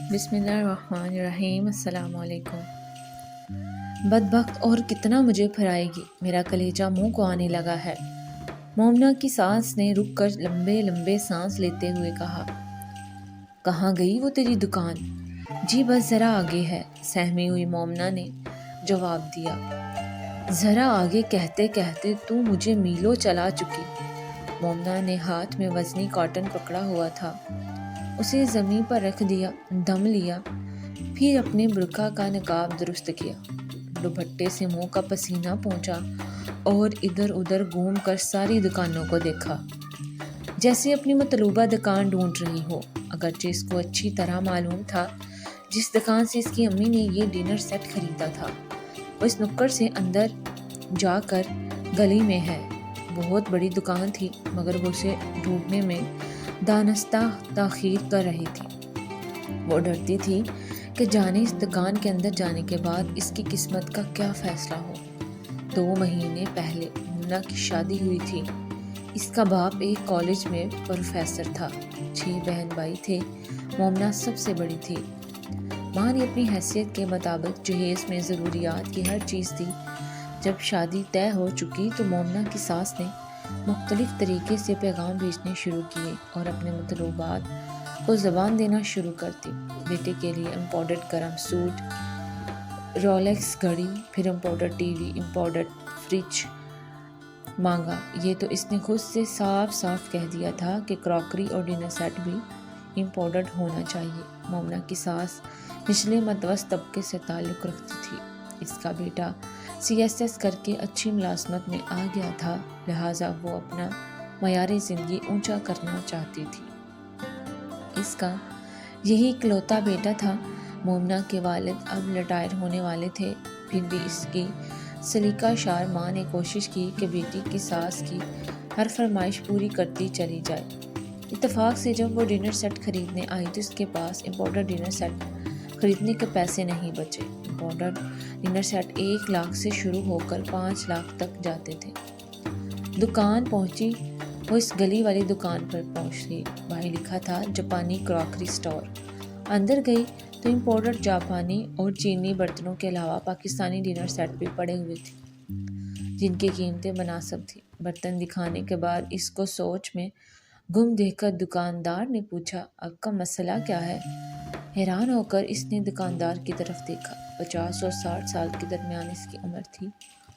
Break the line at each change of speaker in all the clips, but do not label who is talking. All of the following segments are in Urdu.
بسم اللہ الرحمن الرحیم۔ السلام علیکم۔ بدبخت اور کتنا مجھے پھرائے گی، میرا کلیجہ منہ کو آنے لگا ہے۔ مومنہ کی سانس نے رک کر لمبے لمبے سانس لیتے ہوئے کہا، کہاں گئی وہ تیری دکان؟ جی بس ذرا آگے ہے، سہمی ہوئی مومنہ نے جواب دیا۔ ذرا آگے کہتے کہتے تو مجھے میلوں چلا چکی۔ مومنہ نے ہاتھ میں وزنی کاٹن پکڑا ہوا تھا، اسے زمین پر رکھ دیا، دم لیا، پھر اپنے برقع کا نقاب درست کیا، دوپٹے سے منہ کا پسینہ پونچھا اور ادھر ادھر گھوم کر ساری دکانوں کو دیکھا، جیسے اپنی مطلوبہ دکان ڈھونڈ رہی ہو۔ اگرچہ اس کو اچھی طرح معلوم تھا جس دکان سے اس کی امی نے یہ ڈنر سیٹ خریدا تھا وہ اس نکڑ سے اندر جا کر گلی میں ہے۔ بہت بڑی دکان تھی، مگر وہ اسے ڈھونڈنے میں دانستہ تاخیر کر رہی تھی۔ وہ ڈرتی تھی کہ جانے اس دکان کے اندر جانے کے بعد اس کی قسمت کا کیا فیصلہ ہو۔ 2 مہینے پہلے مومنہ کی شادی ہوئی تھی۔ اس کا باپ ایک کالج میں پروفیسر تھا، 6 بہن بھائی تھے، مومنہ سب سے بڑی تھی۔ ماں نے اپنی حیثیت کے مطابق جہیز میں ضروریات کی ہر چیز دی۔ جب شادی طے ہو چکی تو مومنہ کی ساس نے مختلف طریقے سے پیغام بھیجنے شروع کیے اور اپنے مطلوبات کو زبان دینا شروع کر دی۔ بیٹے کے لیے امپورٹڈ گرم سوٹ، رولیکس گھڑی، پھر imported T V, imported fridge مانگا۔ یہ تو اس نے خود سے صاف صاف کہہ دیا تھا کہ کراکری اور ڈنر سیٹ بھی امپورٹڈ ہونا چاہیے۔ مومنہ کی ساس نچلے متوسط طبقے سے تعلق رکھتی تھی۔ اس کا بیٹا CSS کر کے اچھی ملازمت میں آ گیا تھا، لہٰذا وہ اپنا معیار زندگی اونچا کرنا چاہتی تھی۔ اس کا یہی اکلوتا بیٹا تھا۔ مومنہ کے والد اب ریٹائر ہونے والے تھے، پھر بھی اس کی سلیقہ شار ماں نے کوشش کی کہ بیٹی کی ساس کی ہر فرمائش پوری کرتی چلی جائے۔ اتفاق سے جب وہ ڈنر سیٹ خریدنے آئی تو اس کے پاس امپورٹڈ ڈنر سیٹ خریدنے کے پیسے نہیں بچے۔ امپورٹڈ ڈنر سیٹ 1 لاکھ سے شروع ہو کر 5 لاکھ تک جاتے تھے۔ دکان پہنچی، وہ اس گلی والی دکان پر پہنچ گئی، وہیں لکھا تھا جاپانی کراکری سٹور۔ اندر گئی تو امپورٹڈ جاپانی اور چینی برتنوں کے علاوہ پاکستانی ڈنر سیٹ بھی پڑے ہوئے تھے، جن کی قیمتیں مناسب تھیں۔ برتن دکھانے کے بعد اس کو سوچ میں گم دیکھ کر دکاندار نے پوچھا، آپ کا مسئلہ کیا ہے؟ حیران ہو کر اس نے دکاندار کی طرف دیکھا۔ 50 اور 60 سال کے درمیان اس کی عمر تھی۔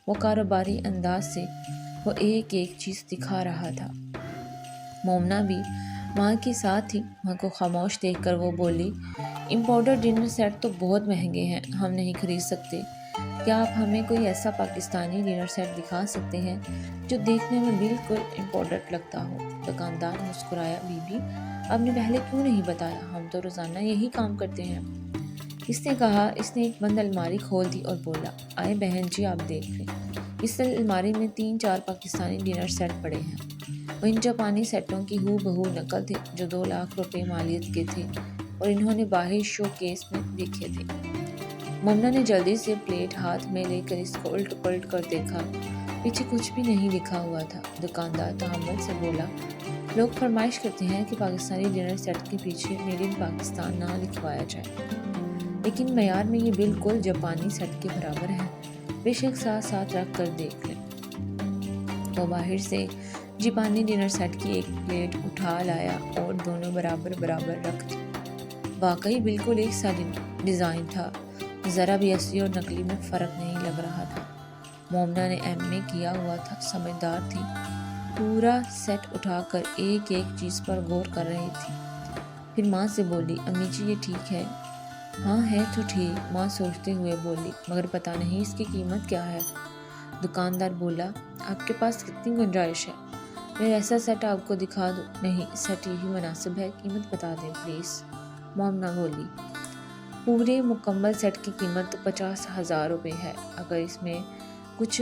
وہ کاروباری انداز سے وہ ایک ایک چیز دکھا رہا تھا۔ مومنہ بھی ماں کے ساتھ تھی۔ ماں کو خاموش دیکھ کر وہ بولی، امپورٹڈ ڈنر سیٹ تو بہت مہنگے ہیں، ہم نہیں خرید سکتے۔ کیا آپ ہمیں کوئی ایسا پاکستانی ڈنر سیٹ دکھا سکتے ہیں جو دیکھنے میں بالکل امپورٹڈ لگتا ہو؟ دکاندار مسکرایا، بی بی آپ نے پہلے کیوں نہیں بتایا، ہم تو روزانہ یہی کام کرتے ہیں۔ اس نے کہا۔ اس نے ایک بند الماری کھول دی اور بولا، آئے بہن جی آپ دیکھ لیں۔ اس الماری میں 3-4 پاکستانی ڈنر سیٹ پڑے ہیں۔ وہ ان جاپانی سیٹوں کی ہو بہو نقل تھے جو 2 لاکھ روپے مالیت کے تھے اور انہوں نے باہر شو کیس میں دیکھے تھے۔ مومنہ نے جلدی سے پلیٹ ہاتھ میں لے کر اس کو الٹ پلٹ کر دیکھا، پیچھے کچھ بھی نہیں لکھا ہوا تھا۔ دکاندار تحمل سے بولا، لوگ فرمائش کرتے ہیں کہ پاکستانی ڈنر سیٹ کے پیچھے میڈ ان پاکستان نہ لکھوایا جائے، لیکن معیار میں یہ بالکل جاپانی سیٹ کے برابر ہے، بے شک ساتھ ساتھ رکھ کر دیکھ لیں۔ وہ باہر سے جاپانی ڈنر سیٹ کی ایک پلیٹ اٹھا لایا اور دونوں برابر برابر رکھ دی۔ واقعی بالکل ایک سا ڈیزائن تھا، ذرا بھی اصلی اور نقلی میں فرق نہیں لگ رہا تھا۔ مومنہ نے MA کیا ہوا تھا، سمجھدار تھی، پورا سیٹ اٹھا کر ایک ایک چیز پر غور کر رہی تھی۔ پھر ماں سے بولی، امی جی یہ ٹھیک ہے؟ ہاں ہے تو ٹھیک، ماں سوچتے ہوئے بولی، مگر پتہ نہیں اس کی قیمت کیا ہے۔ دکاندار بولا، آپ کے پاس کتنی گنجائش ہے؟ میں ایسا سیٹ آپ کو دکھا دوں؟ نہیں، سیٹ یہی مناسب ہے، قیمت بتا دیں پلیز۔ مومنہ بولی، پورے مکمل سیٹ کی قیمت تو 50,000 روپے ہے، اگر اس میں کچھ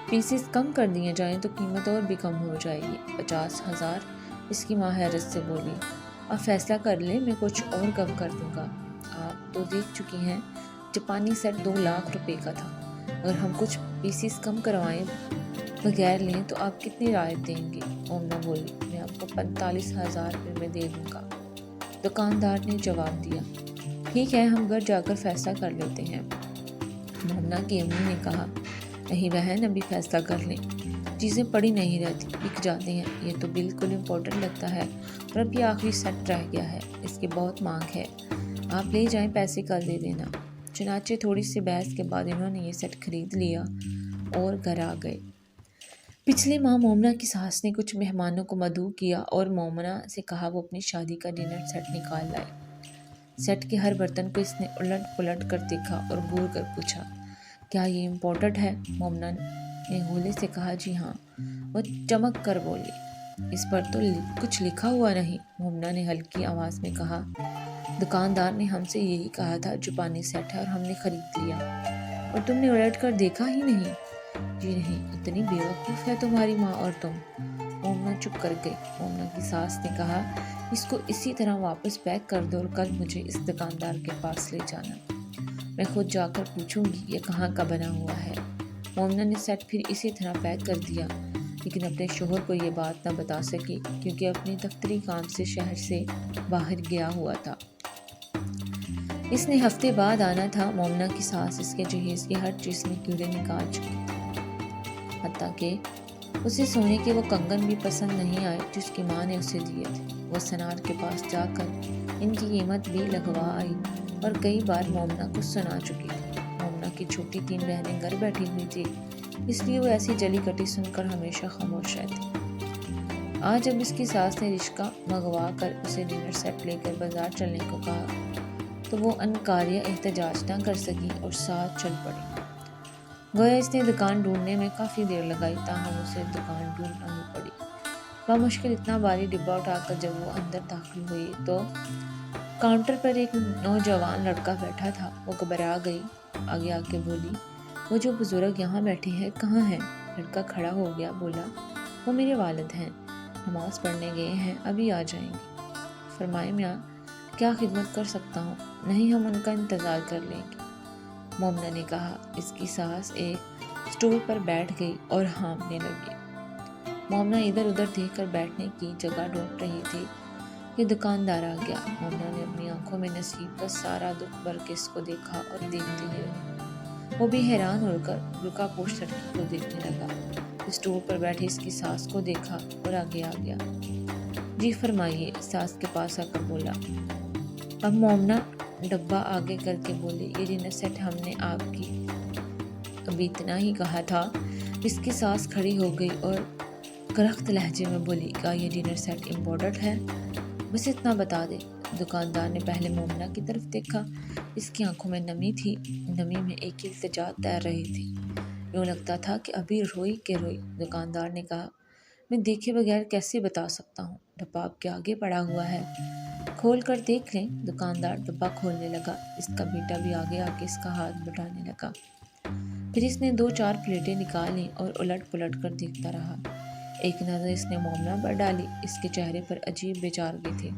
پیسز کم کر دیے جائیں تو قیمت اور بھی کم ہو جائے گی۔ 50,000؟ اس کی ماں حیرت سے بولی، آپ فیصلہ کر لیں، میں کچھ اور کم کر دوں گا۔ آپ تو دیکھ چکی ہیں، جاپانی سیٹ 2 لاکھ روپے کا تھا، اگر ہم کچھ پیسز کم کروائیں بغیر لیں تو آپ کتنی رعایت دیں گے؟ مومنہ بولی، میں آپ کو 45,000 روپے میں دے دوں گا۔ دکاندار نے جواب دیا، ٹھیک ہے، ہم گھر جا کر فیصلہ کر لیتے ہیں۔ مومنہ کی امی نے کہا، نہیں بہن، ابھی فیصلہ کر لیں، چیزیں پڑی نہیں رہتی، بک جاتی ہیں، یہ تو بالکل امپورٹنٹ لگتا ہے اور اب یہ آخری سیٹ رہ گیا ہے، اس کی بہت مانگ ہے، آپ لے جائیں، پیسے کل دے دینا۔ چنانچہ تھوڑی سی بحث کے بعد انہوں نے یہ سیٹ خرید لیا اور گھر آ گئے۔ پچھلے ماہ مومنہ کی ساس نے کچھ مہمانوں کو مدعو کیا اور مومنہ سے کہا وہ اپنی شادی کا ڈنر سیٹ نکال لائے۔ سیٹ کے ہر برتن کو اس نے الٹ پلٹ کر دیکھا اور گور کر پوچھا، کیا یہ امپورٹنٹ ہے؟ مومنہ نے گولے سے کہا، جی ہاں۔ وہ چمک کر بولی، اس پر تو کچھ لکھا ہوا نہیں۔ مومنہ نے ہلکی آواز میں کہا، دکاندار نے ہم سے یہی کہا تھا، جاپانی سیٹ ہے اور ہم نے خرید لیا، اور تم نے الٹ کر دیکھا ہی نہیں؟ جی نہیں، اتنی بے وقوف ہے تمہاری ماں اور تم۔ مومنہ چپ کر گئی۔ مومنہ کی ساس نے کہا، اس کو اسی طرح واپس پیک کر دو اور کل مجھے اس دکاندار کے پاس لے جانا، میں خود جا کر پوچھوں گی یہ کہاں کا بنا ہوا ہے۔ مومنہ نے سیٹ پھر اسی طرح پیک کر دیا، لیکن اپنے شوہر کو یہ بات نہ بتا سکی کیونکہ اپنے دفتری کام سے شہر سے باہر گیا ہوا تھا۔ اس نے ہفتے بعد آنا تھا۔ مومنہ کی ساس اس کے جہیز کی ہر چیز میں کیڑے نکال چکی تھی، حتیٰ کہ اسے سونے کے وہ کنگن بھی پسند نہیں آئے جس کی ماں نے اسے دیے تھے۔ وہ سنار کے پاس جا کر ان کی قیمت بھی لگوا آئی اور کئی بار مومنہ کو سنا چکی تھی۔ مومنہ کی چھوٹی 3 بہنیں گھر بیٹھی ہوئی تھی، اس لیے وہ ایسی جلی کٹی سن کر ہمیشہ خاموش رہتی۔ آج جب اس کی ساس نے رشکہ منگوا کر اسے ڈنر سیٹ لے کر بازار چلنے کو کہا تو وہ انکاریہ احتجاج نہ کر سکی اور ساتھ چل پڑی۔ گویا اس نے دکان ڈھونڈنے میں کافی دیر لگائی، تاہم اسے دکان ڈھونڈنا ہی پڑی۔ بامشکل اتنا بھاری ڈبہ اٹھا کر جب وہ اندر داخل ہوئی تو کاؤنٹر پر ایک نوجوان لڑکا بیٹھا تھا۔ وہ گھبرا گئی، آگے آ کے بولی، وہ جو بزرگ یہاں بیٹھے ہیں کہاں ہیں؟ لڑکا کھڑا ہو گیا، بولا، وہ میرے والد ہیں، نماز پڑھنے گئے ہیں، ابھی آ جائیں گے۔ فرمائے میاں، کیا خدمت کر سکتا ہوں؟ نہیں، ہم ان کا انتظار کر لیں گے، مومنہ نے کہا۔ اس کی ساس ایک سٹول پر بیٹھ گئی اور ہانپنے لگی۔ مومنہ ادھر ادھر دیکھ کر بیٹھنے کی جگہ ڈھونڈ رہی تھی کہ دکاندار آ گیا۔ مومنہ نے اپنی آنکھوں میں نصیب کا سارا دکھ بھر کے اس کو دیکھا اور دیکھتے ہی وہ بھی حیران ہو کر رکا پوش لڑکی کو دیکھنے لگا۔ سٹول پر بیٹھی اس کی ساس کو دیکھا اور آگے آ گیا۔ جی فرمائیے، ساس کے پاس آ کر بولا۔ اب مومنہ ڈبہ آگے کر کے بولی، یہ ڈنر سیٹ ہم نے آپ کی ابھی اتنا ہی کہا تھا۔ اس کی ساس کھڑی ہو گئی اور کرخت لہجے میں بولی، کیا یہ ڈنر سیٹ امپورٹنٹ ہے؟ بس اتنا بتا دے۔ دکاندار نے پہلے مومنہ کی طرف دیکھا، اس کی آنکھوں میں نمی تھی، نمی میں ایک التجا تیر رہی تھی، یوں لگتا تھا کہ ابھی روئی کہ روئی۔ دکاندار نے کہا، میں دیکھے بغیر کیسے بتا سکتا ہوں، ڈبہ آپ کے آگے پڑا ہوا ہے، کھول کر دیکھ لیں۔ دکاندار ڈبہ کھولنے لگا، اس کا بیٹا بھی آگے آ کے اس کا ہاتھ بٹانے لگا۔ پھر اس نے 2-4 پلیٹیں نکالیں اور الٹ پلٹ کر دیکھتا رہا۔ ایک نظر اس نے مومنہ پر ڈالی، اس کے چہرے پر عجیب بے چارگی تھی۔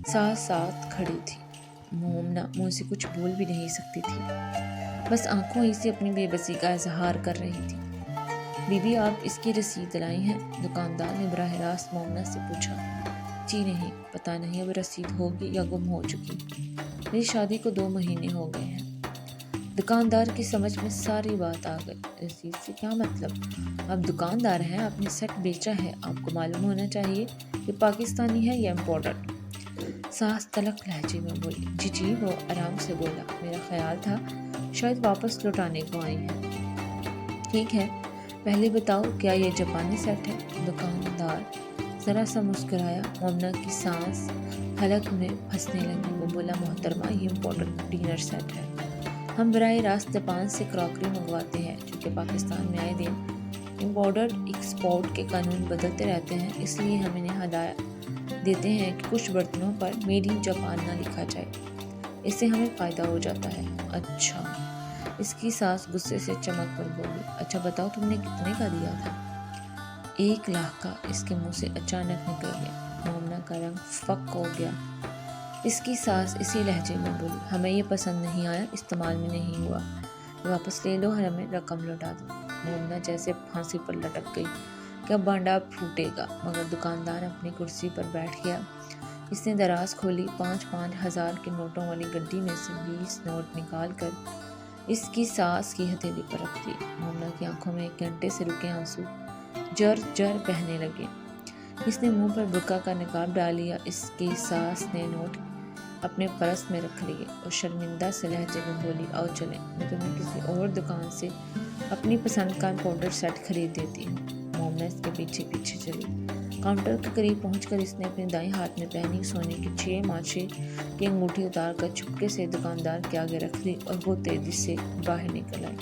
ساس ساتھ کھڑی تھی۔ مومنہ منہ سے کچھ بول بھی نہیں سکتی تھی، بس آنکھوں ہی سے اپنی بے بسی کا اظہار کر رہی تھی۔ بی بی، آپ اس کی رسید لائی ہیں؟ دکاندار نے براہ راست مومنہ سے پوچھا۔ جی نہیں، پتہ نہیں اب رسید ہوگی یا گم ہو چکی، میری شادی کو 2 مہینے ہو گئے ہیں۔ دکاندار کی سمجھ میں ساری بات آ گئی۔ رسید سے کیا مطلب؟ آپ دکاندار ہیں، آپ نے سیٹ بیچا ہے، آپ کو معلوم ہونا چاہیے کہ پاکستانی ہے یا امپورٹنٹ۔ ساس تلخ لہجے میں بولی، جی وہ آرام سے بولا، میرا خیال تھا شاید واپس لوٹانے کو آئی ہیں۔ ٹھیک ہے، پہلے بتاؤ کیا یہ جاپانی سیٹ ہے؟ دکاندار ذرا سا مسکرایا۔ مومنہ کی سانس حلق میں پھنسنے لگی۔ وہ بولا، محترمہ، یہ امپورٹنٹ ڈنر سیٹ ہے، ہم براہ راست جاپان سے کراکری منگواتے ہیں، چونکہ پاکستان میں آئے دن امپورٹ ایکسپورٹ کے قانون بدلتے رہتے ہیں، اس لیے ہم انہیں ہدایت دیتے ہیں کہ کچھ برتنوں پر میڈ ان جاپان نہ لکھا جائے، اس سے ہمیں فائدہ ہو جاتا ہے۔ اچھا، اس کی ساس غصے سے چمک کر بولی، اچھا بتاؤ تم نے کتنے کا دیا تھا؟ 1 لاکھ کا، اس کے منہ سے اچانک نکل گیا۔ مومنہ کا رنگ فک ہو گیا۔ اس کی ساس اسی لہجے میں بولی، ہمیں یہ پسند نہیں آیا، استعمال میں نہیں ہوا، واپس لے لو اور ہمیں رقم لوٹا دو۔ مومنہ جیسے پھانسی پر لٹک گئی کہ اب بانڈا پھوٹے گا، مگر دکاندار اپنی کرسی پر بیٹھ گیا اس نے دراز کھولی، 5,000 کے نوٹوں والی گڈی میں سے 20 نوٹ نکال کر اس کی ساس کی ہتھیلی پر رکھ دی۔ مومنہ کی آنکھوں میں 1 گھنٹے سے رکے آنسو جر جر بہنے لگے۔ اس نے منہ پر برقع کا نقاب ڈال لیا۔ اس کی ساس نے نوٹ اپنے پرس میں رکھ لیے اور شرمندہ سے لہجے میں بولی، آؤ چلیں، میں تمہیں کسی اور دکان سے اپنی پسند کا پاؤڈر سیٹ خرید دیتی ہوں۔ مومنہ اس کے پیچھے پیچھے چلی۔ کاؤنٹر کے قریب پہنچ کر اس نے اپنے دائیں ہاتھ میں پہنی سونے کی 6 مانچھے کی انگوٹھی اتار کر چپکے سے دکاندار کے آگے رکھ دی اور وہ تیزی سے باہر نکل آئی۔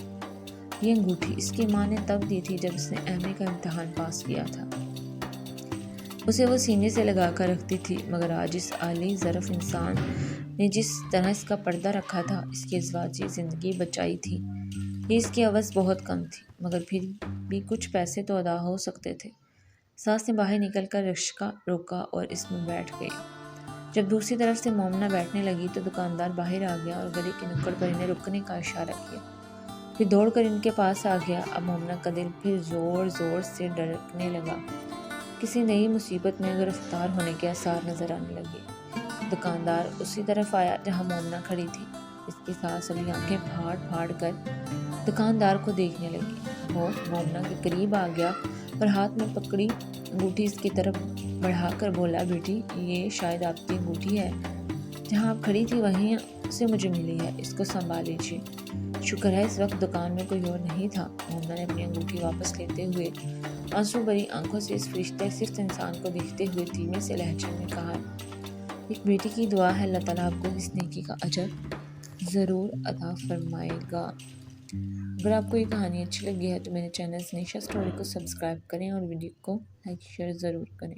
یہ انگوٹھی اس کی ماں نے تب دی تھی جب اس نے ایم اے کا امتحان پاس کیا تھا۔ اسے وہ سینے سے لگا کر رکھتی تھی، مگر آج اس عالی ظرف انسان نے جس طرح اس کا پردہ رکھا تھا، اس کی ازواجی زندگی بچائی تھی۔ یہ اس کی عوض بہت کم تھی، مگر پھر بھی کچھ پیسے تو ادا ہو سکتے تھے۔ ساس نے باہر نکل کر رکشہ روکا اور اس میں بیٹھ گئی۔ جب دوسری طرف سے مومنہ بیٹھنے لگی تو دکاندار باہر آ گیا اور گلی کی نکڑ پر انہیں رکنے کا اشارہ کیا، پھر دوڑ کر ان کے پاس آ گیا۔ اب مومنہ کا دل پھر زور زور سے دھڑکنے لگا۔ کسی نئی مصیبت میں گرفتار ہونے کے آثار نظر آنے لگے۔ دکاندار اسی طرف آیا جہاں مومنہ کھڑی تھی۔ اس کی ساس ابھی آنکھیں پھاڑ پھاڑ کر دکاندار کو دیکھنے لگی۔ وہ مومنہ کے قریب آ گیا اور ہاتھ میں پکڑی انگوٹھی اس کی طرف بڑھا کر بولا، بیٹی، یہ شاید آپ کی انگوٹھی ہے، جہاں آپ کھڑی تھی وہیں سے مجھے ملی ہے، اس کو سنبھال لیجیے۔ شکر ہے اس وقت دکان میں کوئی اور نہیں تھا۔ مومنہ نے اپنی انگوٹھی واپس لیتے ہوئے آنسو بھری آنکھوں سے اس فرشتہ صفت انسان کو دیکھتے ہوئے دھیمے سے لہجے میں کہا، ایک بیٹی کی دعا ہے، اللہ تعالیٰ آپ کو اس نیکی کا اجر ضرور عطا فرمائے گا۔ اگر آپ کو یہ کہانی اچھی لگی ہے تو میرے چینل نشا اسٹوری کو سبسکرائب کریں اور ویڈیو کو لائک شیئر ضرور کریں۔